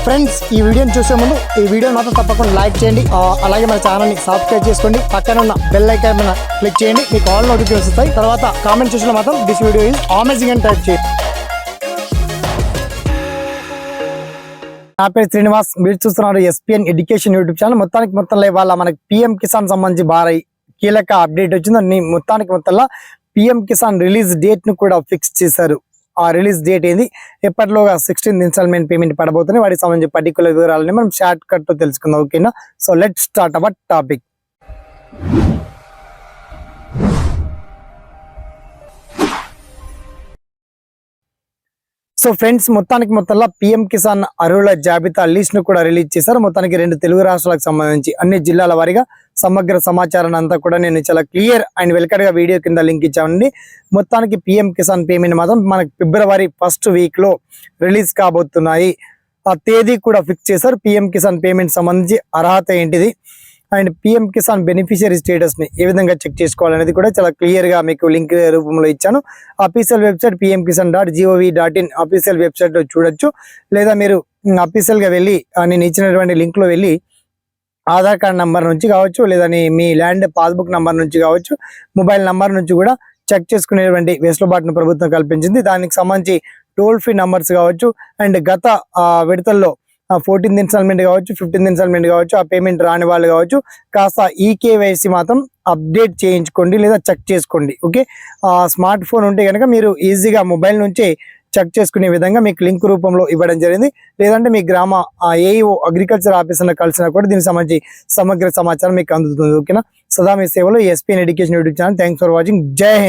Friends ఈ వీడియోని చూసే ముందు ఈ వీడియో మాత్రం తప్పకుండా లైక్ చేయండి, అలాగే మన ఛానల్ని సబ్స్క్రైబ్ చేసుకోండి, పక్కన ఉన్న బెల్ ఐకాన్ మీద క్లిక్ చేయండి, మీకు ఆల్ నోటిఫికేషన్స్ వస్తాయి. తర్వాత కామెంట్ సెక్షన్లో మాత్రం దిస్ వీడియో ఈజ్ అమేజింగ్ అని టైప్ చేయండి. నా పేరు శ్రీనివాస్, మీరు చూస్తున్నారు ఎస్పీఎన్ ఎడ్యుకేషన్ యూట్యూబ్ ఛానల్. మొత్తంలో ఇవాళ మనకి పిఎం కిసాన్ సంబంధించి భారీ కీలక అప్డేట్ వచ్చింది. మొత్తంలో పిఎం కిసాన్ రిలీజ్ డేట్ ను కూడా ఫిక్స్ చేశారు. ఆ రిలీజ్ డేట్ ఏంది, ఎప్పటిలోగా 16th ఇన్స్టాల్మెంట్ పేమెంట్ పడబోతుంది, వాటికి సంబంధించి పర్టికులర్ వివరాలని మనం షార్ట్ కట్ తో తెలుసుకుందాం. ఓకేనా? So let start our topic. So friends, మొత్తంలో పిఎం కిసాన్ అర్హుల జాబితా లిస్ట్ ను కూడా రిలీజ్ చేశారు. మొత్తానికి 2 తెలుగు రాష్ట్రాలకు సంబంధించి అన్ని జిల్లాల వారీగా సమగ్ర సమాచారాన్ని అంతా కూడా నేను చాలా క్లియర్ అండ్ వెల్కట్ గా వీడియో కింద లింక్ ఇచ్చామండి. మొత్తానికి పిఎం కిసాన్ పేమెంట్ మాత్రం మనకి ఫిబ్రవరి 1st వీక్ లో రిలీజ్ కాబోతున్నాయి. ఆ తేదీ కూడా ఫిక్స్ చేశారు. పిఎం కిసాన్ పేమెంట్ సంబంధించి అర్హత ఏంటిది and PM Kisan beneficiary status ని ఏ విధంగా చెక్ చేసుకోవాలనేది కూడా చాలా క్లియర్ గా మీకు లింక్ రూపంలో ఇచ్చాను. Official website pmkisan.gov.in official website లో చూడొచ్చు, లేదా మీరు అఫీషియల్ గా వెళ్ళి నేను ఇచ్చినటువంటి లింక్ లో వెళ్ళి ఆధార్ కార్డ్ నంబర్ నుంచి కావచ్చు, లేదా మీ ల్యాండ్ పాస్బుక్ నంబర్ నుంచి కావచ్చు, మొబైల్ నంబర్ నుంచి కూడా చెక్ చేసుకునేటువంటి వెసులుబాటును ప్రభుత్వం కల్పించింది. దానికి సంబంధించి టోల్ ఫ్రీ నంబర్స్ కావచ్చు అండ్ గత విడతల్లో 14th ఇన్స్టాల్మెంట్ కావచ్చు, 15th ఇన్స్టాల్మెంట్ కావచ్చు, ఆ పేమెంట్ రాని వాళ్ళు కావచ్చు, కాస్త ఈకేవైసీ మాత్రం అప్డేట్ చేయించుకోండి లేదా చెక్ చేసుకోండి. ఓకే, స్మార్ట్ ఫోన్ ఉంటే కనుక మీరు ఈజీగా మొబైల్ నుంచే చెక్ చేసుకునే విధంగా మీకు లింక్ రూపంలో ఇవ్వడం జరిగింది. లేదంటే మీ గ్రామ ఏఈఓ అగ్రికల్చర్ ఆఫీసర్ని కలిసినా కూడా దీనికి సంబంధించి సమగ్ర సమాచారం మీకు అందుతుంది. ఓకేనా? సదా మీ సేవలో SPN education YouTube channel. Thanks for watching. జై హింద్.